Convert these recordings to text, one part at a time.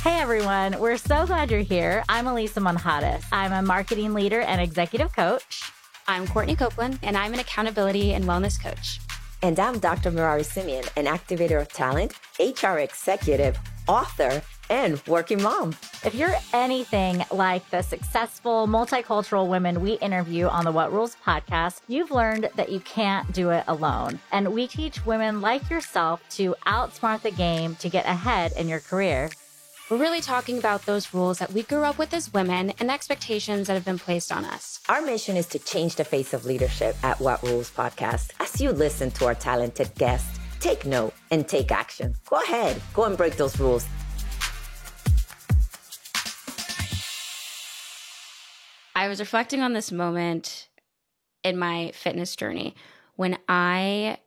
Hey everyone, we're so glad you're here. I'm Elisa Monjadas. I'm a marketing leader and executive coach. I'm Courtney Copeland, and I'm an accountability and wellness coach. And I'm Dr. Mirari Simeon, an activator of talent, HR executive, author, and working mom. If you're anything like the successful multicultural women we interview on the What Rules podcast, you've learned that you can't do it alone. And we teach women like yourself to outsmart the game to get ahead in your career. We're really talking about those rules that we grew up with as women and expectations that have been placed on us. Our mission is to change the face of leadership at What Rules Podcast. As you listen to our talented guests, take note and take action. Go ahead, go and break those rules. I was reflecting on this moment in my fitness journey when I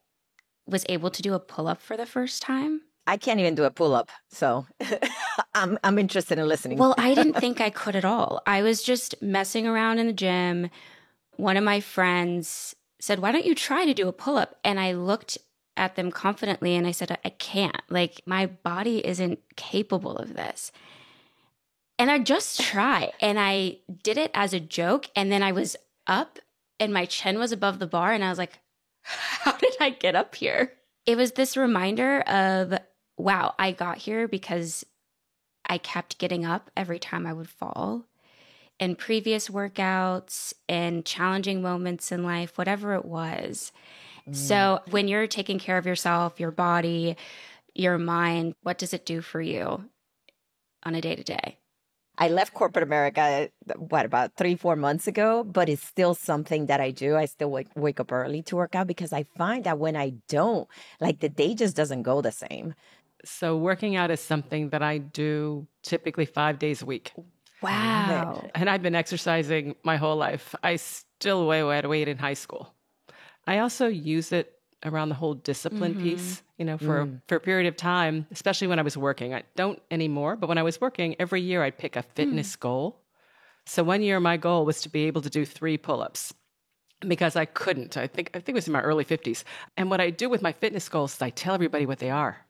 was able to do a pull-up for the first time. I can't even do a pull-up, so I'm interested in listening. Well, I didn't think I could at all. I was just messing around in the gym. One of my friends said, "Why don't you try to do a pull-up?" And I looked at them confidently and I said, "I can't. Like, my body isn't capable of this." And I just try. And I did it as a joke. And then I was up and my chin was above the bar. And I was like, how did I get up here? It was this reminder of, wow, I got here because I kept getting up every time I would fall. In previous workouts and challenging moments in life, whatever it was. So when you're taking care of yourself, your body, your mind, what does it do for you on a day-to-day? I left corporate America, about 3-4 months ago, but it's still something that I do. I still wake up early to work out because I find that when I don't, like, the day just doesn't go the same. So working out is something that I do typically 5 days a week. Wow. And I've been exercising my whole life. I still weigh what I weighed in high school. I also use it around the whole discipline piece, for a period of time, especially when I was working. I don't anymore, but when I was working, every year I'd pick a fitness goal. So one year my goal was to be able to do 3 pull-ups because I couldn't. I think it was in my early 50s. And what I do with my fitness goals is I tell everybody what they are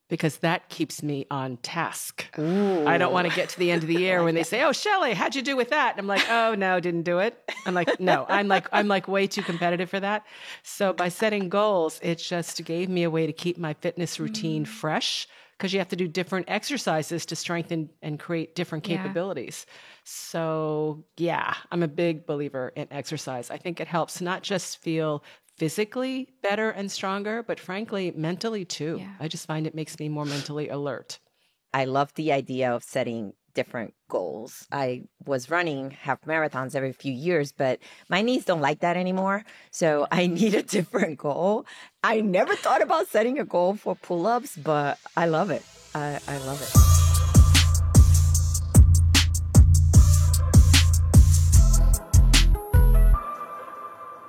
because that keeps me on task. Ooh. I don't want to get to the end of the year when they say, "Oh, Shelley, how'd you do with that?" And I'm like, "Oh, no, didn't do it." I'm like, no, I'm like way too competitive for that. So by setting goals, it just gave me a way to keep my fitness routine fresh because you have to do different exercises to strengthen and create different capabilities. So yeah, I'm a big believer in exercise. I think it helps not just feel physically better and stronger, but frankly, mentally too. Yeah. I just find it makes me more mentally alert. I love the idea of setting different goals. I was running half marathons every few years, but my knees don't like that anymore. So I need a different goal. I never thought about setting a goal for pull-ups, but I love it. I love it.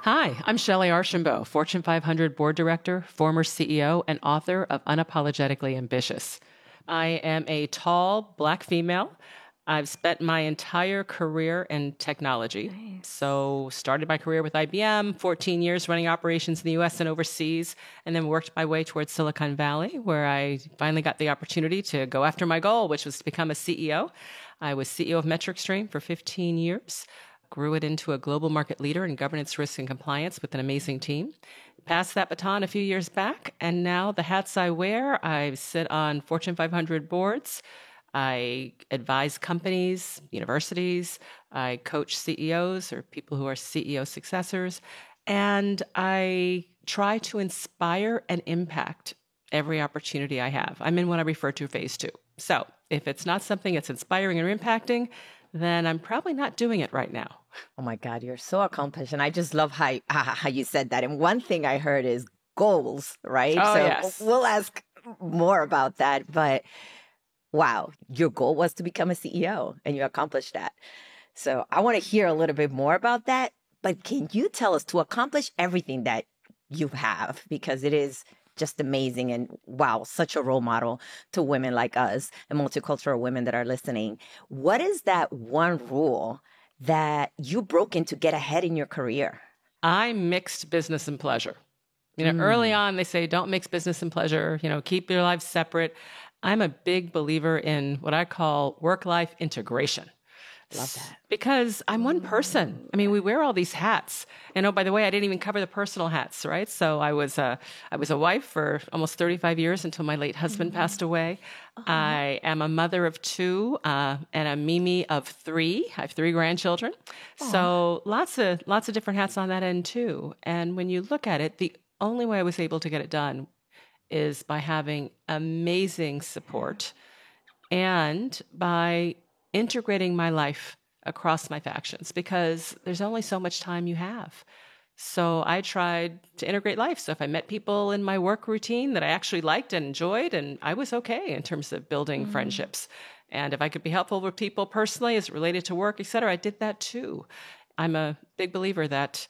Hi, I'm Shelley Archambault, Fortune 500 board director, former CEO, and author of Unapologetically Ambitious. I am a tall Black female. I've spent my entire career in technology. Nice. So started my career with IBM, 14 years running operations in the US and overseas, and then worked my way towards Silicon Valley, where I finally got the opportunity to go after my goal, which was to become a CEO. I was CEO of MetricStream for 15 years. Grew it into a global market leader in governance, risk, and compliance with an amazing team. Passed that baton a few years back, and now the hats I wear, I sit on Fortune 500 boards. I advise companies, universities. I coach CEOs or people who are CEO successors. And I try to inspire and impact every opportunity I have. I'm in what I refer to phase 2. So if it's not something that's inspiring or impacting, then I'm probably not doing it right now. Oh my God, you're so accomplished. And I just love how you said that. And one thing I heard is goals, right? Oh, so yes. We'll ask more about that. But wow, your goal was to become a CEO and you accomplished that. So I want to hear a little bit more about that. But can you tell us, to accomplish everything that you have, because it is just amazing and wow, such a role model to women like us and multicultural women that are listening. What is that one rule that you broke in to get ahead in your career? I mixed business and pleasure. Early on, they say, don't mix business and pleasure, keep your lives separate. I'm a big believer in what I call work-life integration. Love that. Because I'm one person. I mean, we wear all these hats. And oh, by the way, I didn't even cover the personal hats, right? So I was a wife for almost 35 years until my late husband passed away. I am a mother of 2 and a Mimi of 3. I have 3 grandchildren. So lots of different hats on that end too. And when you look at it, the only way I was able to get it done is by having amazing support and by integrating my life across my factions, because there's only so much time you have. So I tried to integrate life. So if I met people in my work routine that I actually liked and enjoyed, and I was okay in terms of building friendships. And if I could be helpful with people personally as related to work, et cetera, I did that too. I'm a big believer that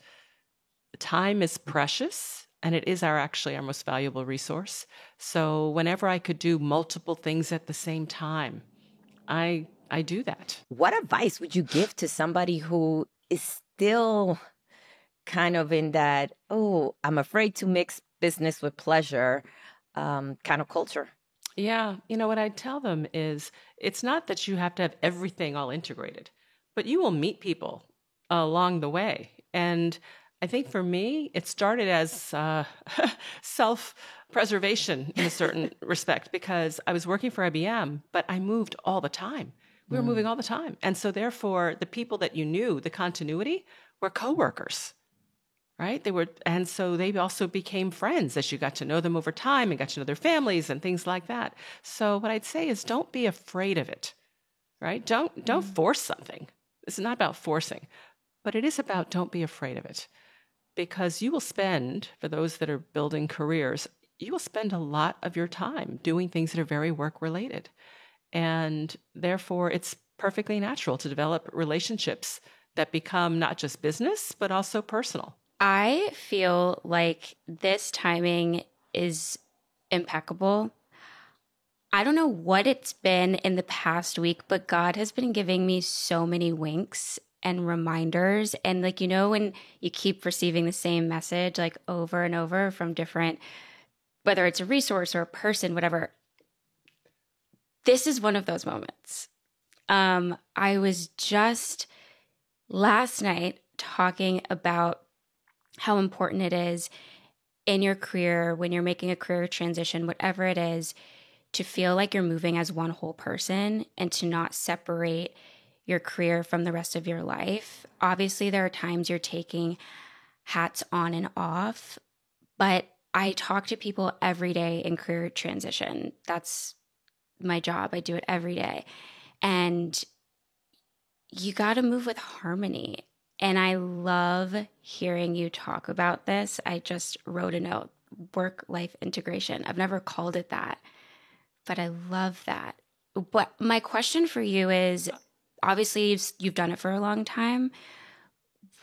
time is precious and it is actually our most valuable resource. So whenever I could do multiple things at the same time, I do that. What advice would you give to somebody who is still kind of in that, oh, I'm afraid to mix business with pleasure kind of culture? Yeah. What I tell them is it's not that you have to have everything all integrated, but you will meet people along the way. And I think for me, it started as self-preservation in a certain respect, because I was working for IBM, but I moved all the time. We were moving all the time. And so therefore, the people that you knew, the continuity, were coworkers, right? And so they also became friends as you got to know them over time and got to know their families and things like that. So what I'd say is don't be afraid of it, right? Don't force something. This is not about forcing, but it is about don't be afraid of it. Because you will spend, for those that are building careers, you will spend a lot of your time doing things that are very work-related. And therefore, it's perfectly natural to develop relationships that become not just business, but also personal. I feel like this timing is impeccable. I don't know what it's been in the past week, but God has been giving me so many winks and reminders. And when you keep receiving the same message over and over from different, whether it's a resource or a person, whatever, this is one of those moments. I was just last night talking about how important it is in your career, when you're making a career transition, whatever it is, to feel like you're moving as one whole person and to not separate your career from the rest of your life. Obviously, there are times you're taking hats on and off, but I talk to people every day in career transition. That's my job. I do it every day. And you got to move with harmony. And I love hearing you talk about this. I just wrote a note, work-life integration. I've never called it that, but I love that. But my question for you is, obviously you've done it for a long time.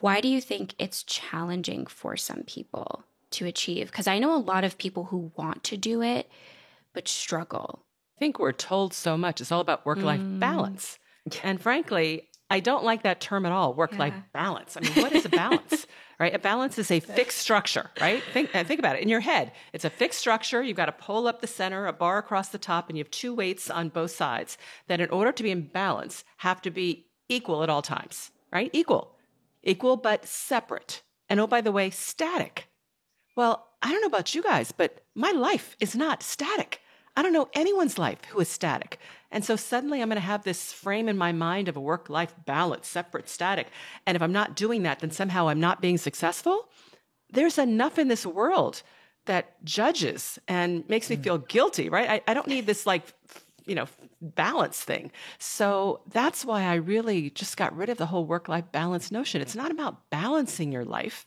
Why do you think it's challenging for some people to achieve? Because I know a lot of people who want to do it, but struggle. I think we're told so much. It's all about work-life balance. And frankly, I don't like that term at all, work-life balance. I mean, what is a balance, right? A balance is a fixed structure, right? Think about it. In your head, it's a fixed structure. You've got a pole up the center, a bar across the top, and you have 2 weights on both sides that in order to be in balance have to be equal at all times, right? Equal, but separate. And oh, by the way, static. Well, I don't know about you guys, but my life is not static. I don't know anyone's life who is static. And so suddenly I'm going to have this frame in my mind of a work-life balance, separate, static. And if I'm not doing that, then somehow I'm not being successful. There's enough in this world that judges and makes me feel guilty, right? I don't need this balance thing. So that's why I really just got rid of the whole work-life balance notion. It's not about balancing your life.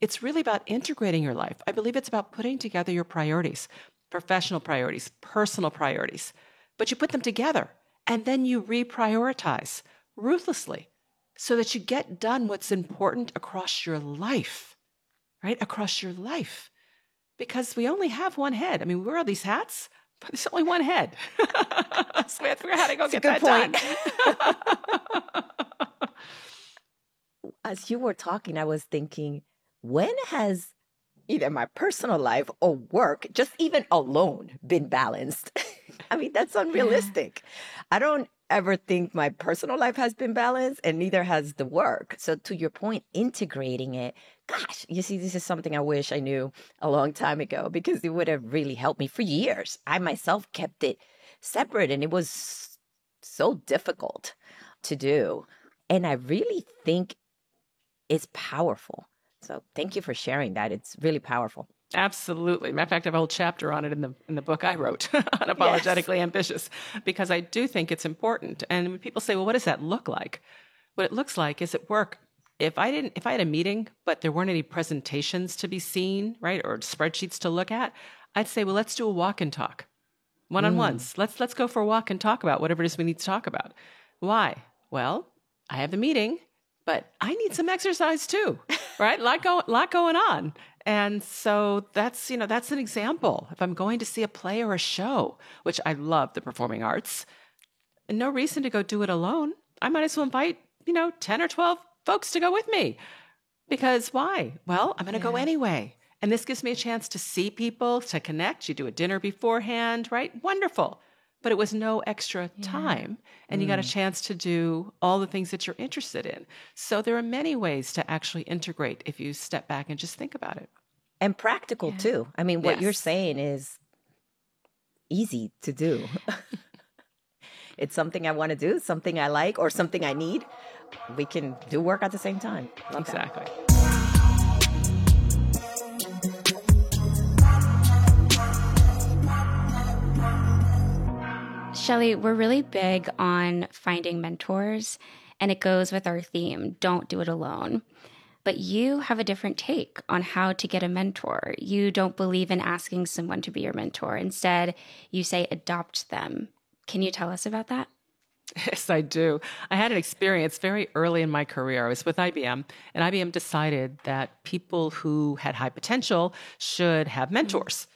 It's really about integrating your life. I believe it's about putting together your priorities, professional priorities, personal priorities, but you put them together and then you reprioritize ruthlessly so that you get done what's important across your life, right? Across your life. Because we only have one head. I mean, we wear all these hats, but there's only one head. So we have to figure out how to go get that done. As you were talking, I was thinking, when has either my personal life or work, just even alone, been balanced? I mean, that's unrealistic. I don't ever think my personal life has been balanced, and neither has the work. So to your point, integrating it, gosh, you see, this is something I wish I knew a long time ago, because it would have really helped me for years. I myself kept it separate, and it was so difficult to do. And I really think it's powerful. So thank you for sharing that. It's really powerful. Absolutely. Matter of fact, I have a whole chapter on it in the book I wrote, Unapologetically Ambitious, because I do think it's important. And when people say, well, what does that look like? What it looks like is at work. If I had a meeting, but there weren't any presentations to be seen, right, or spreadsheets to look at, I'd say, well, let's do a walk and talk. One-on-ones. Let's go for a walk and talk about whatever it is we need to talk about. Why? Well, I have the meeting, but I need some exercise too, right? lot going on. And so that's an example. If I'm going to see a play or a show, which I love the performing arts, and no reason to go do it alone, I might as well invite, 10 or 12 folks to go with me. Because why? Well, I'm going to go anyway. And this gives me a chance to see people, to connect. You do a dinner beforehand, right? Wonderful. But it was no extra time. And you got a chance to do all the things that you're interested in. So there are many ways to actually integrate if you step back and just think about it. And practical too. I mean, what you're saying is easy to do. It's something I want to do, something I like, or something I need. We can do work at the same time. Love exactly. That. Shelly, we're really big on finding mentors, and it goes with our theme, don't do it alone. But you have a different take on how to get a mentor. You don't believe in asking someone to be your mentor. Instead, you say adopt them. Can you tell us about that? Yes, I do. I had an experience very early in my career. I was with IBM, and IBM decided that people who had high potential should have mentors.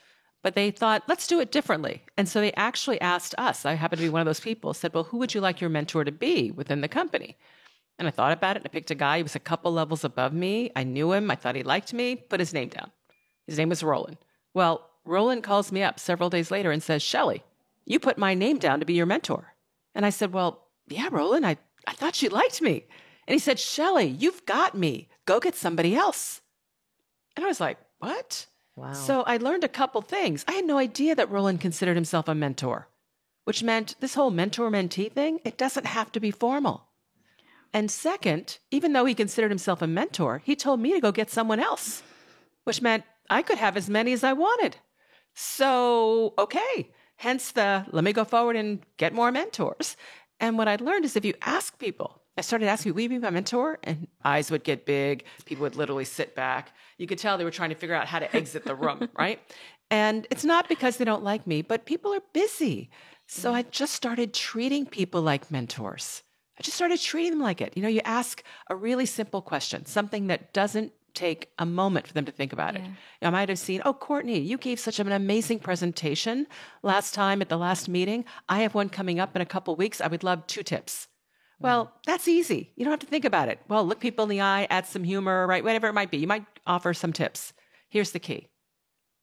But they thought, let's do it differently. And so they actually asked us, I happen to be one of those people, said, well, who would you like your mentor to be within the company? And I thought about it, and I picked a guy. He was a couple levels above me. I knew him. I thought he liked me. Put his name down. His name was Roland. Well, Roland calls me up several days later and says, Shelly, you put my name down to be your mentor. And I said, well, yeah, Roland, I thought you liked me. And he said, Shelly, you've got me. Go get somebody else. And I was like, what? Wow. So I learned a couple things. I had no idea that Roland considered himself a mentor, which meant this whole mentor-mentee thing, it doesn't have to be formal. And second, even though he considered himself a mentor, he told me to go get someone else, which meant I could have as many as I wanted. So, okay, hence let me go forward and get more mentors. And what I learned is if you ask people, I started asking, will you be my mentor? And eyes would get big. People would literally sit back. You could tell they were trying to figure out how to exit the room, right? And it's not because they don't like me, but people are busy. So I just started treating people like mentors. I just started treating them like it. You ask a really simple question, something that doesn't take a moment for them to think about it. I might have seen, oh, Courtney, you gave such an amazing presentation last time at the last meeting. I have one coming up in a couple weeks. I would love 2 tips. Well, that's easy. You don't have to think about it. Well, look people in the eye, add some humor, right? Whatever it might be. You might offer some tips. Here's the key.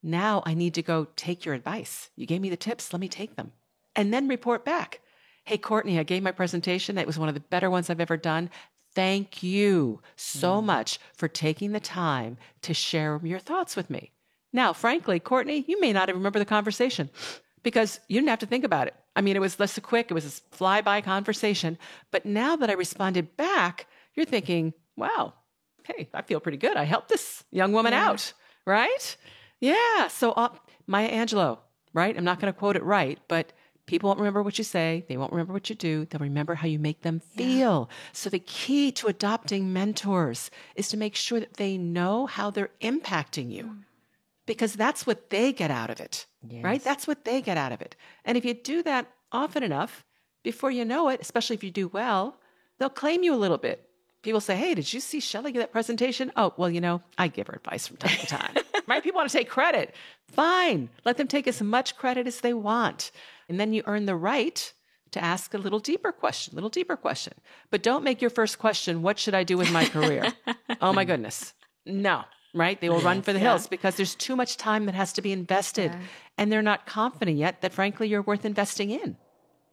Now I need to go take your advice. You gave me the tips. Let me take them. And then report back. Hey, Courtney, I gave my presentation. It was one of the better ones I've ever done. Thank you so much for taking the time to share your thoughts with me. Now, frankly, Courtney, you may not even remember the conversation because you didn't have to think about it. I mean, it was less quick. It was a fly-by conversation. But now that I responded back, you're thinking, wow, hey, I feel pretty good. I helped this young woman out, right? Yeah. So Maya Angelou, right? I'm not going to quote it right, but people won't remember what you say. They won't remember what you do. They'll remember how you make them feel. So the key to adopting mentors is to make sure that they know how they're impacting you because that's what they get out of it, right? That's what they get out of it. And if you do that often enough, before you know it, especially if you do well, they'll claim you a little bit. People say, hey, did you see Shelly give that presentation? Oh, well, I give her advice from time to time, right? People want to take credit. Fine. Let them take as much credit as they want. And then you earn the right to ask a little deeper question. But don't make your first question, what should I do with my career? Oh, my goodness. No. right? They will run for the hills because there's too much time that has to be invested. And they're not confident yet that, frankly, you're worth investing in,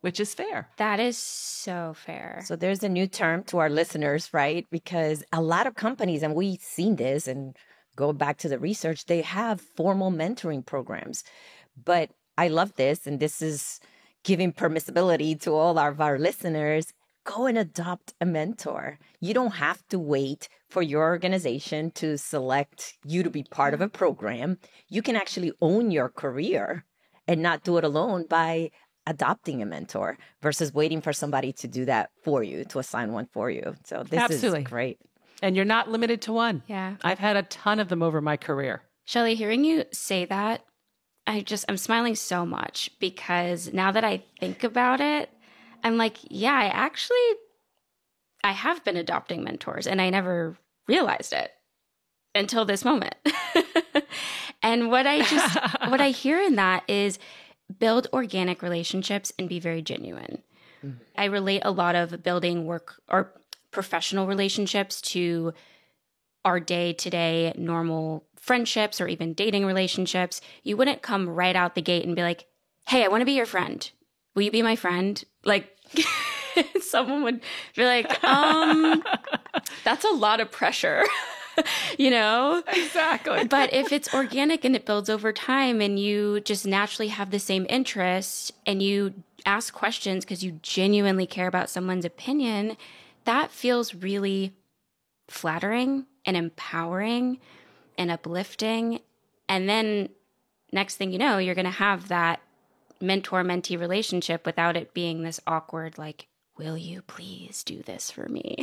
which is fair. That is so fair. So there's a new term to our listeners, right? Because a lot of companies, and we've seen this and go back to the research, they have formal mentoring programs. But I love this, and this is giving permissibility to all of our listeners. Go and adopt a mentor. You don't have to wait for your organization to select you to be part of a program. You can actually own your career and not do it alone by adopting a mentor versus waiting for somebody to do that for you, to assign one for you. So this is great. And you're not limited to one. Yeah. I've had a ton of them over my career. Shelley, hearing you say that, I'm smiling so much because now that I think about it, I'm like, yeah, I have been adopting mentors and I never realized it until this moment. And what I hear in that is build organic relationships and be very genuine. Mm-hmm. I relate a lot of building work or professional relationships to our day-to-day normal friendships or even dating relationships. You wouldn't come right out the gate and be like, hey, I want to be your friend. Will you be my friend? Like someone would be like, that's a lot of pressure, you know? Exactly. But if it's organic and it builds over time and you just naturally have the same interests and you ask questions because you genuinely care about someone's opinion, that feels really flattering and empowering and uplifting. And then next thing you know, you're going to have that mentor-mentee relationship without it being this awkward, like, will you please do this for me?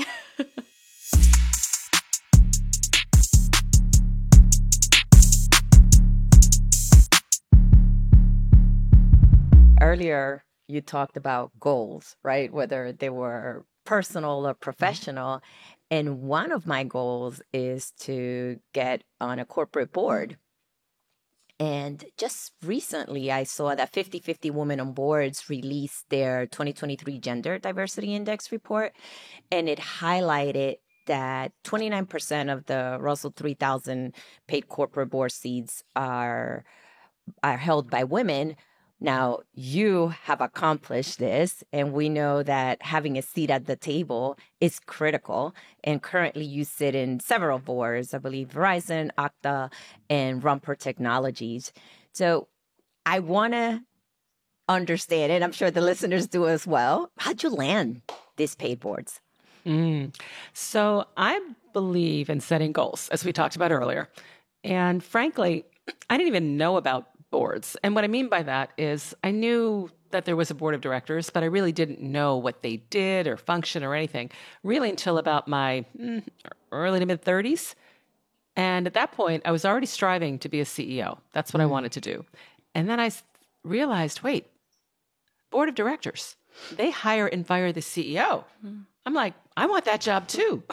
Earlier, you talked about goals, right? Whether they were personal or professional. And one of my goals is to get on a corporate board. And just recently, I saw that 50/50 Women on Boards released their 2023 Gender Diversity Index report, and it highlighted that 29% of the Russell 3000 paid corporate board seats are held by women. Now, you have accomplished this, and we know that having a seat at the table is critical. And currently, you sit in several boards, I believe Verizon, Okta, and Rumper Technologies. So I want to understand it. I'm sure the listeners do as well. How'd you land these paid boards? So I believe in setting goals, as we talked about earlier. And frankly, I didn't even know about boards. And what I mean by that is I knew that there was a board of directors, but I really didn't know what they did or function or anything really until about my early to mid 30s. And at that point, I was already striving to be a CEO. That's what I wanted to do. And then I realized, wait, board of directors, they hire and fire the CEO. I'm like, I want that job too.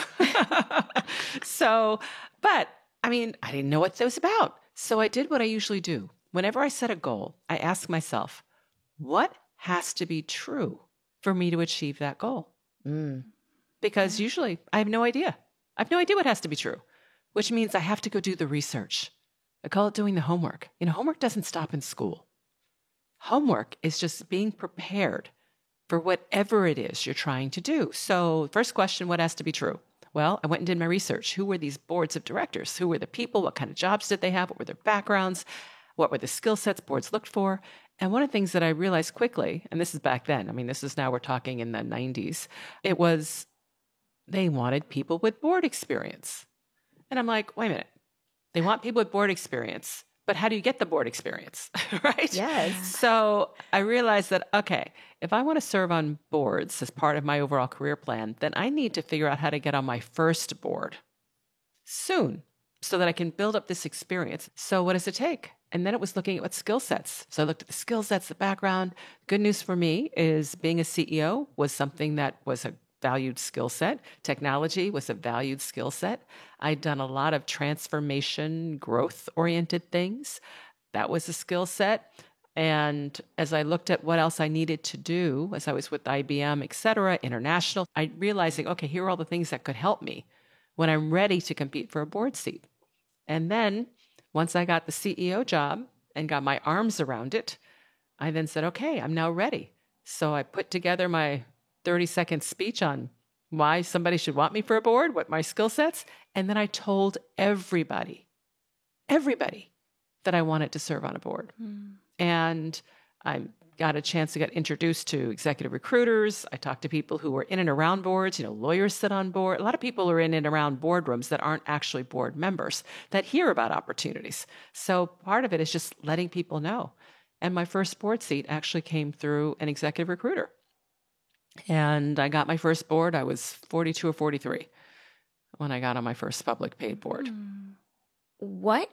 But I mean, I didn't know what that was about. So I did what I usually do. Whenever I set a goal, I ask myself, what has to be true for me to achieve that goal? Because usually I have no idea. I have no idea what has to be true, which means I have to go do the research. I call it doing the homework. You know, homework doesn't stop in school. Homework is just being prepared for whatever it is you're trying to do. So first question, what has to be true? Well, I went and did my research. Who were these boards of directors? Who were the people? What kind of jobs did they have? What were their backgrounds? What were the skill sets boards looked for? And one of the things that I realized quickly, and this is back then, I mean, this is now we're talking in the 90s, it was they wanted people with board experience. And I'm like, wait a minute. They want people with board experience, but how do you get the board experience, right? Yes. So I realized that, okay, if I want to serve on boards as part of my overall career plan, then I need to figure out how to get on my first board soon so that I can build up this experience. So what does it take? And then it was looking at what skill sets. So I looked at the skill sets, the background. Good news for me is being a CEO was something that was a valued skill set. Technology was a valued skill set. I'd done a lot of transformation, growth-oriented things. That was a skill set. And as I looked at what else I needed to do, as I was with IBM, et cetera, international, I realizing, okay, here are all the things that could help me when I'm ready to compete for a board seat. And then once I got the CEO job and got my arms around it, I then said, okay, I'm now ready. So I put together my 30-second speech on why somebody should want me for a board, what my skill sets. And then I told everybody that I wanted to serve on a board. And I got a chance to get introduced to executive recruiters. I talked to people who were in and around boards. Lawyers sit on board. A lot of people are in and around boardrooms that aren't actually board members that hear about opportunities. So part of it is just letting people know. And my first board seat actually came through an executive recruiter. And I got my first board. I was 42 or 43 when I got on my first public paid board. What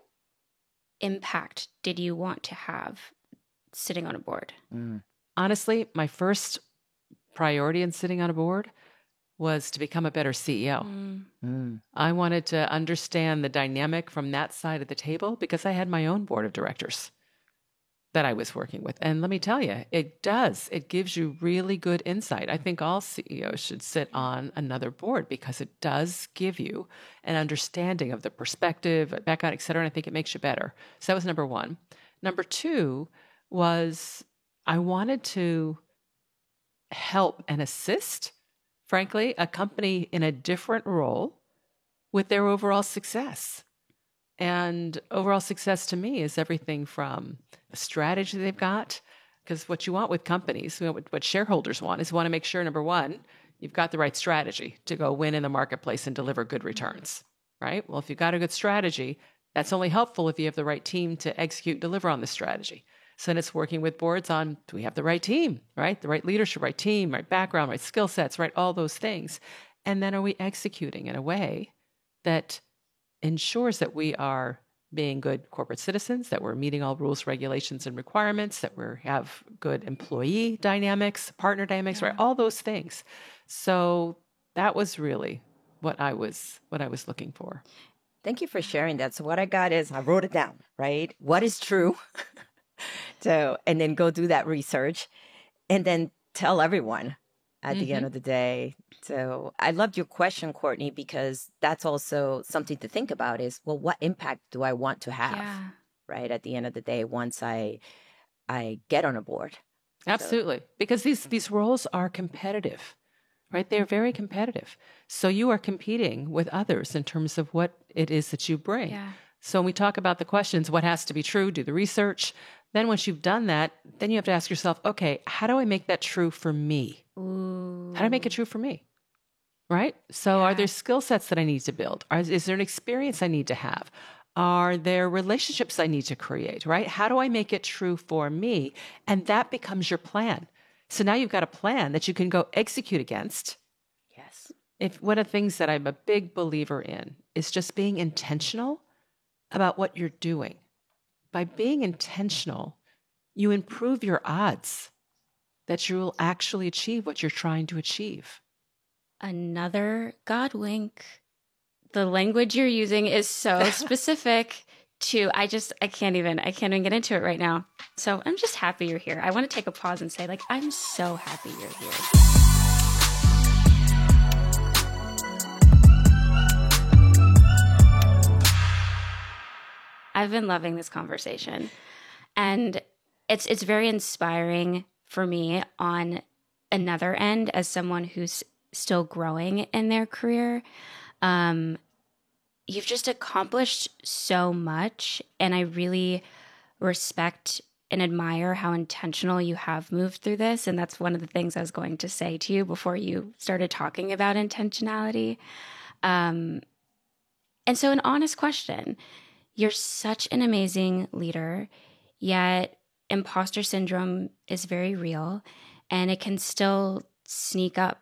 impact did you want to have sitting on a board? Honestly, my first priority in sitting on a board was to become a better CEO. I wanted to understand the dynamic from that side of the table because I had my own board of directors that I was working with. And let me tell you, it gives you really good insight. I think all CEOs should sit on another board because it does give you an understanding of the perspective, background, et cetera. And I think it makes you better. So that was number one. Number two was I wanted to help and assist, frankly, a company in a different role with their overall success. And overall success to me is everything from the strategy they've got, because what you want with companies, what shareholders want is want to make sure, number one, you've got the right strategy to go win in the marketplace and deliver good returns, right? Well, if you've got a good strategy, that's only helpful if you have the right team to execute, deliver on the strategy. So then it's working with boards on, do we have the right team, right? The right leadership, right team, right background, right skill sets, right? All those things. And then are we executing in a way that ensures that we are being good corporate citizens, that we're meeting all rules, regulations, and requirements, that we have good employee dynamics, partner dynamics, right? All those things. So that was really what I was looking for. Thank you for sharing that. So what I got is I wrote it down, right? What is true? And then go do that research and then tell everyone at the end of the day. So I loved your question, Courtney, because that's also something to think about is, well, what impact do I want to have, right? At the end of the day, once I get on a board. Absolutely. Because these roles are competitive, right? They're very competitive. So you are competing with others in terms of what it is that you bring. Yeah. So when we talk about the questions, what has to be true, do the research. Then once you've done that, then you have to ask yourself, okay, how do I make that true for me? Ooh. How do I make it true for me? Right? So are there skill sets that I need to build? Is there an experience I need to have? Are there relationships I need to create, right? How do I make it true for me? And that becomes your plan. So now you've got a plan that you can go execute against. Yes. One of the things that I'm a big believer in is just being intentional about what you're doing. By being intentional, you improve your odds that you will actually achieve what you're trying to achieve. Another God wink. The language you're using is so specific to, I can't even get into it right now. So I'm just happy you're here. I want to take a pause and say, I'm so happy you're here. I've been loving this conversation, and it's very inspiring for me on another end as someone who's still growing in their career. You've just accomplished so much, and I really respect and admire how intentional you have moved through this. And that's one of the things I was going to say to you before you started talking about intentionality. And so an honest question. You're such an amazing leader, yet imposter syndrome is very real, and it can still sneak up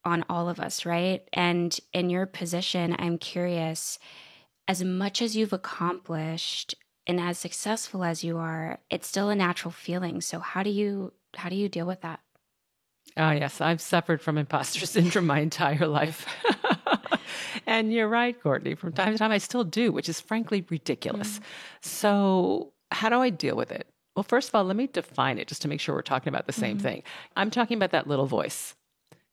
on all of us, right? And in your position, I'm curious, as much as you've accomplished and as successful as you are, it's still a natural feeling. So how do you deal with that? Oh, yes. I've suffered from imposter syndrome my entire life. And you're right, Courtney. From time to time, I still do, which is frankly ridiculous. So how do I deal with it? Well, first of all, let me define it just to make sure we're talking about the same thing. I'm talking about that little voice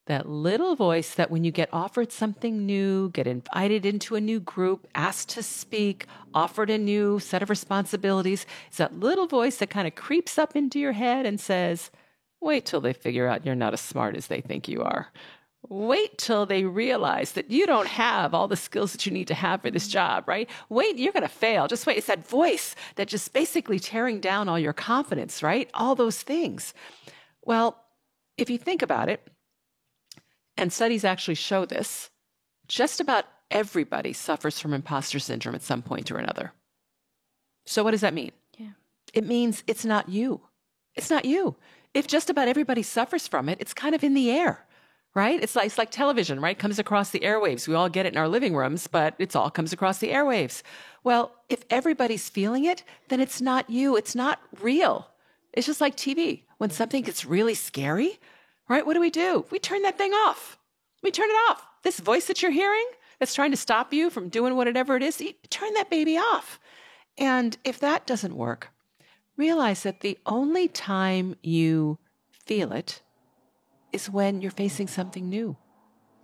That little voice that when you get offered something new, get invited into a new group, asked to speak, offered a new set of responsibilities, it's that little voice that kind of creeps up into your head and says, wait till they figure out you're not as smart as they think you are. Wait till they realize that you don't have all the skills that you need to have for this job, right? Wait, you're going to fail. Just wait. It's that voice that just basically tearing down all your confidence, right? All those things. Well, if you think about it, and studies actually show this, just about everybody suffers from imposter syndrome at some point or another. So what does that mean? Yeah. It means it's not you. It's not you. If just about everybody suffers from it, it's kind of in the air, right? It's like television, right? Comes across the airwaves. We all get it in our living rooms, but it all comes across the airwaves. Well, if everybody's feeling it, then it's not you. It's not real. It's just like TV. When something gets really scary, right? What do? We turn that thing off. We turn it off. This voice that you're hearing that's trying to stop you from doing whatever it is, you turn that baby off. And if that doesn't work, realize that the only time you feel it is when you're facing something new.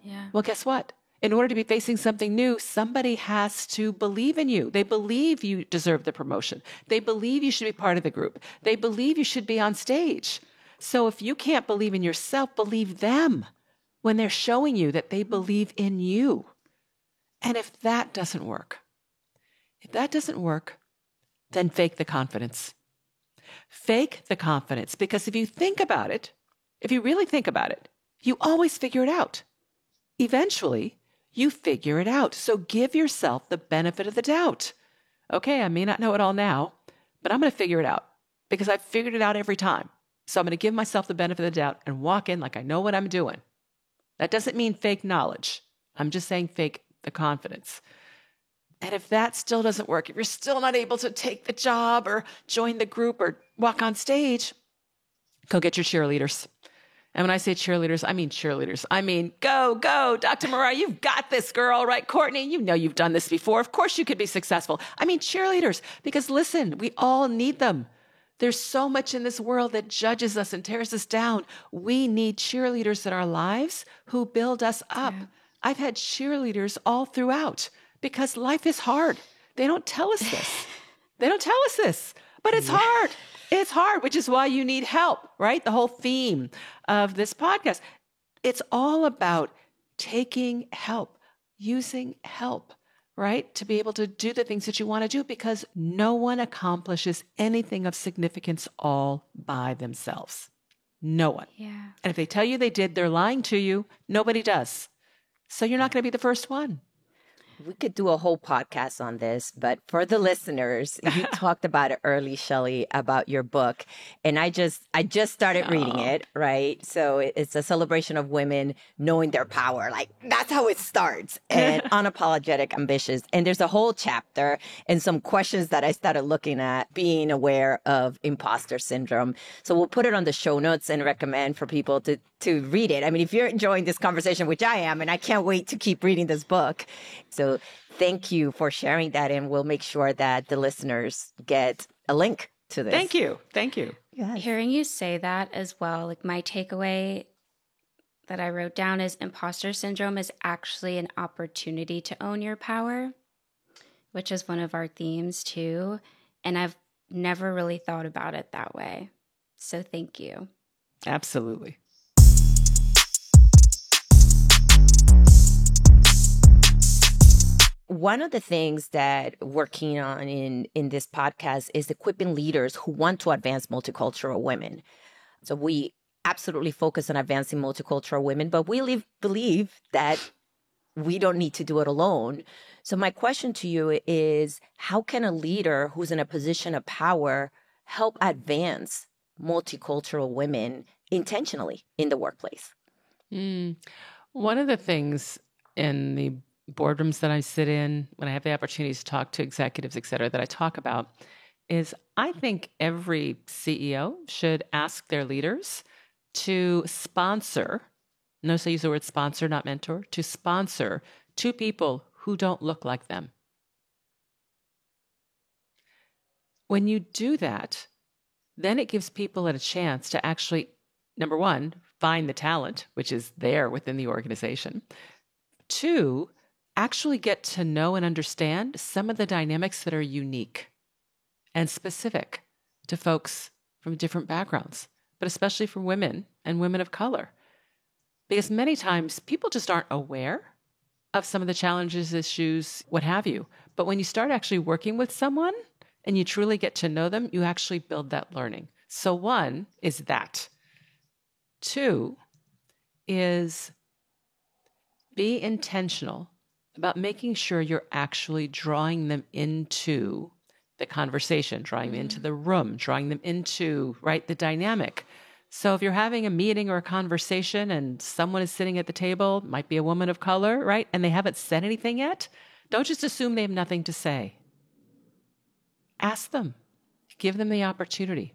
Yeah. Well, guess what? In order to be facing something new, somebody has to believe in you. They believe you deserve the promotion. They believe you should be part of the group. They believe you should be on stage. So if you can't believe in yourself, believe them when they're showing you that they believe in you. And if that doesn't work, then fake the confidence. Fake the confidence, because if you think about it, if you really think about it, you always figure it out. Eventually, you figure it out. So give yourself the benefit of the doubt. Okay, I may not know it all now, but I'm going to figure it out because I've figured it out every time. So I'm going to give myself the benefit of the doubt and walk in like I know what I'm doing. That doesn't mean fake knowledge. I'm just saying fake the confidence. And if that still doesn't work, if you're still not able to take the job or join the group or walk on stage, go get your cheerleaders. And when I say cheerleaders, I mean cheerleaders. I mean, go, Dr. Mariah, you've got this, girl, right? Courtney, you know you've done this before. Of course you could be successful. I mean cheerleaders, because listen, we all need them. There's so much in this world that judges us and tears us down. We need cheerleaders in our lives who build us up. Yeah. I've had cheerleaders all throughout because life is hard. They don't tell us this. But it's hard. It's hard, which is why you need help, right? The whole theme of this podcast. It's all about taking help, using help, right? To be able to do the things that you want to do, because no one accomplishes anything of significance all by themselves. No one. Yeah. And if they tell you they did, they're lying to you. Nobody does. So you're not going to be the first one. We could do a whole podcast on this, but for the listeners, you talked about it early, Shelley, about your book. And I just started reading it, right? So it's a celebration of women knowing their power. Like, that's how it starts. And unapologetic, ambitious. And there's a whole chapter and some questions that I started looking at, being aware of imposter syndrome. So we'll put it on the show notes and recommend for people to read it. I mean, if you're enjoying this conversation, which I am, and I can't wait to keep reading this book. So thank you for sharing that. And we'll make sure that the listeners get a link to this. Thank you. Yes. Hearing you say that as well, like my takeaway that I wrote down is imposter syndrome is actually an opportunity to own your power, which is one of our themes too. And I've never really thought about it that way. So thank you. Absolutely. One of the things that we're keen on in this podcast is equipping leaders who want to advance multicultural women. So we absolutely focus on advancing multicultural women, but we believe that we don't need to do it alone. So my question to you is, how can a leader who's in a position of power help advance multicultural women intentionally in the workplace? One of the things in the boardrooms that I sit in, when I have the opportunity to talk to executives, et cetera, that I talk about, is I think every CEO should ask their leaders to sponsor, notice I use the word sponsor, not mentor, to sponsor 2 people who don't look like them. When you do that, then it gives people a chance to actually, number one, find the talent, which is there within the organization. 2, actually get to know and understand some of the dynamics that are unique and specific to folks from different backgrounds, but especially for women and women of color. Because many times people just aren't aware of some of the challenges, issues, what have you. But when you start actually working with someone and you truly get to know them, you actually build that learning. So 1 is that. 2 is be intentional about making sure you're actually drawing them into the conversation, drawing them into the room, drawing them into, right, the dynamic. So if you're having a meeting or a conversation and someone is sitting at the table, might be a woman of color, right, and they haven't said anything yet, don't just assume they have nothing to say. Ask them. Give them the opportunity.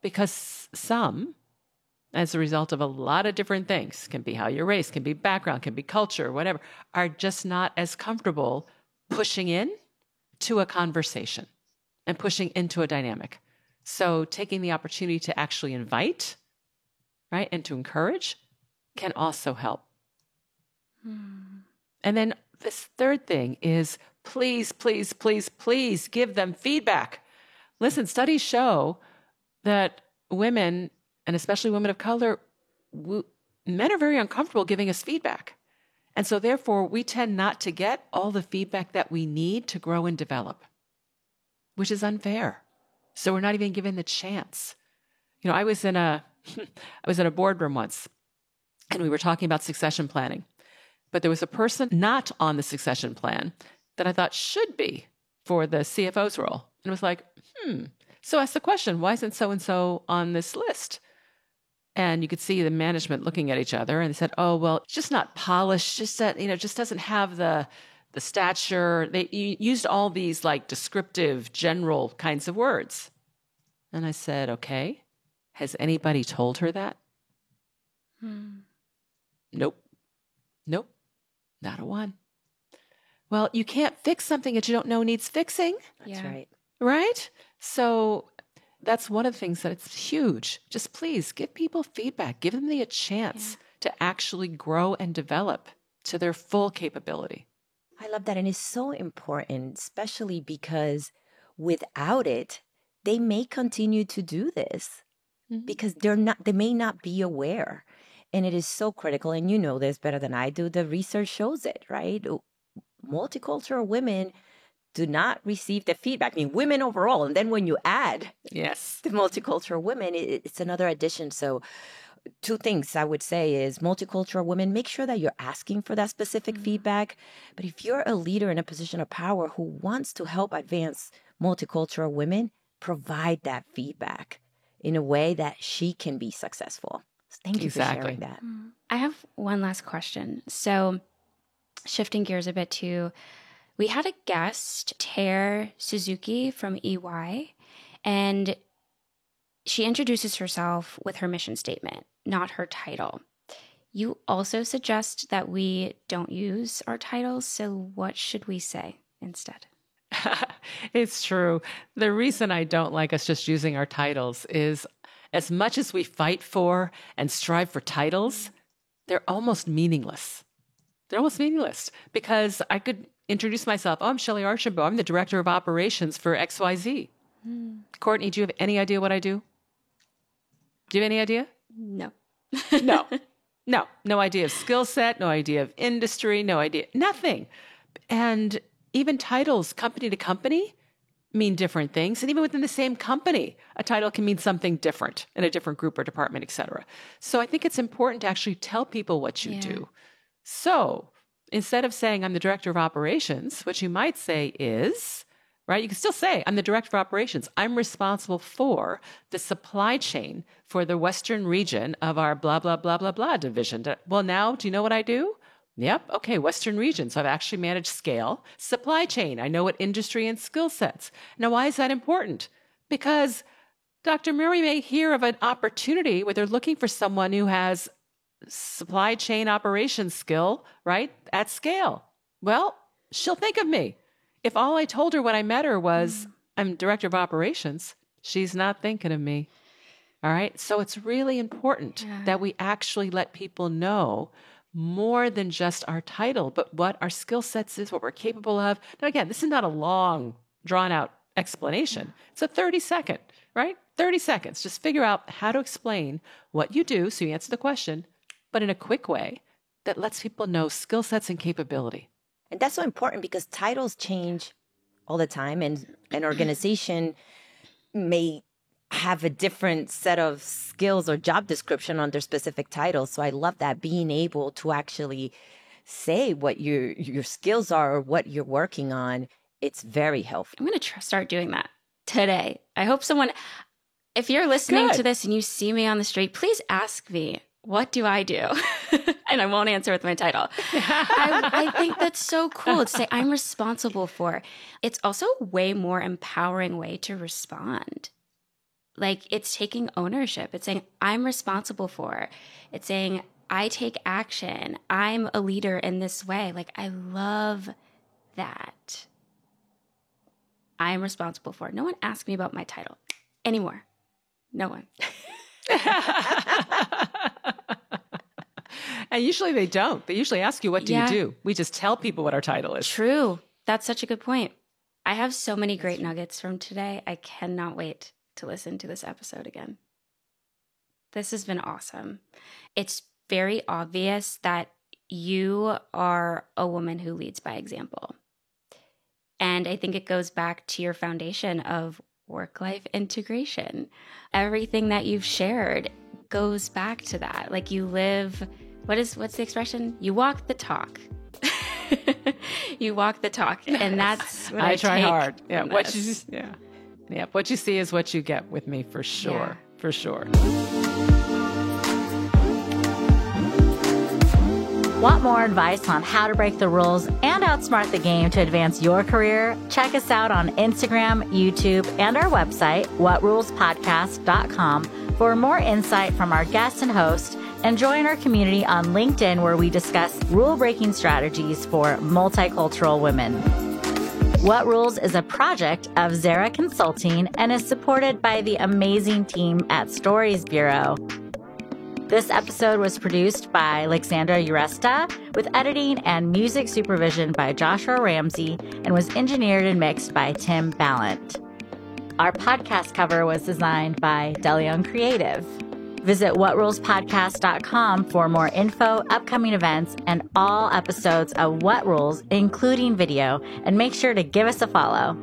Because some, as a result of a lot of different things, can be how your race, can be background, can be culture, whatever, are just not as comfortable pushing in to a conversation and pushing into a dynamic. So taking the opportunity to actually invite, right, and to encourage can also help. And then this 3rd thing is please, please, please, please give them feedback. Listen, studies show that women, and especially women of color, men are very uncomfortable giving us feedback. And so therefore, we tend not to get all the feedback that we need to grow and develop, which is unfair. So we're not even given the chance. You know, I was in a boardroom once, and we were talking about succession planning. But there was a person not on the succession plan that I thought should be for the CFO's role. And it was like, So I asked the question, why isn't so-and-so on this list? And you could see the management looking at each other, and they said, oh, well, it's just not polished, just that, just doesn't have the stature. They used all these like descriptive, general kinds of words. And I said, okay, has anybody told her that? Nope, not a one. Well, you can't fix something that you don't know needs fixing. That's right. Right? So that's one of the things that it's huge. Just please give people feedback. Give them a chance to actually grow and develop to their full capability. I love that. And it's so important, especially because without it, they may continue to do this because they may not be aware. And it is so critical. And you know this better than I do. The research shows it, right? Multicultural women do not receive the feedback. I mean, women overall. And then when you add the multicultural women, it's another addition. So 2 things I would say is multicultural women, make sure that you're asking for that specific feedback. But if you're a leader in a position of power who wants to help advance multicultural women, provide that feedback in a way that she can be successful. So thank you for sharing that. I have one last question. So shifting gears a bit to, we had a guest, Tare Suzuki from EY, and she introduces herself with her mission statement, not her title. You also suggest that we don't use our titles, so what should we say instead? It's true. The reason I don't like us just using our titles is as much as we fight for and strive for titles, they're almost meaningless. They're almost meaningless because I could introduce myself. Oh, I'm Shelley Archambault. I'm the director of operations for XYZ. Courtney, do you have any idea what I do? Do you have any idea? No. No idea of skill set, no idea of industry, no idea, nothing. And even titles, company to company, mean different things. And even within the same company, a title can mean something different in a different group or department, et cetera. So I think it's important to actually tell people what you do. So instead of saying I'm the director of operations, what you might say is, right, you can still say I'm the director of operations. I'm responsible for the supply chain for the Western region of our blah, blah, blah, blah, blah division. Well, now, do you know what I do? Yep. Okay. Western region. So I've actually managed scale, supply chain. I know what industry and skill sets. Now, why is that important? Because Dr. Murray may hear of an opportunity where they're looking for someone who has supply chain operations skill, right, at scale. Well, she'll think of me. If all I told her when I met her was I'm director of operations, she's not thinking of me. All right. So it's really important that we actually let people know more than just our title, but what our skill sets is, what we're capable of. Now, again, this is not a long, drawn out explanation. It's a 30-second, right? 30 seconds. Just figure out how to explain what you do so you answer the question, but in a quick way that lets people know skill sets and capability. And that's so important because titles change all the time, and an organization may have a different set of skills or job description on their specific titles. So I love that, being able to actually say what your skills are or what you're working on. It's very helpful. I'm going to start doing that today. I hope someone, if you're listening to this and you see me on the street, please ask me, what do I do? And I won't answer with my title. I think that's so cool to say I'm responsible for. It's also a way more empowering way to respond. Like, it's taking ownership. It's saying, I'm responsible for. It's saying, I take action. I'm a leader in this way. Like, I love that. I am responsible for. No one asks me about my title anymore. No one. And usually they don't. They usually ask you, what do you do? We just tell people what our title is. True. That's such a good point. I have so many great nuggets from today. I cannot wait to listen to this episode again. This has been awesome. It's very obvious that you are a woman who leads by example. And I think it goes back to your foundation of work-life integration. Everything that you've shared goes back to that. Like, you live, what's the expression? You walk the talk. You walk the talk. And that's what I try take hard. Yeah. What you What you see is what you get with me, for sure. Yeah. For sure. Want more advice on how to break the rules and outsmart the game to advance your career? Check us out on Instagram, YouTube, and our website, whatrulespodcast.com, for more insight from our guests and hosts, and join our community on LinkedIn, where we discuss rule-breaking strategies for multicultural women. What Rules is a project of Zara Consulting and is supported by the amazing team at Stories Bureau. This episode was produced by Alexandra Uresta, with editing and music supervision by Joshua Ramsey, and was engineered and mixed by Tim Ballant. Our podcast cover was designed by DeLeon Creative. Visit whatrulespodcast.com for more info, upcoming events, and all episodes of What Rules, including video, and make sure to give us a follow.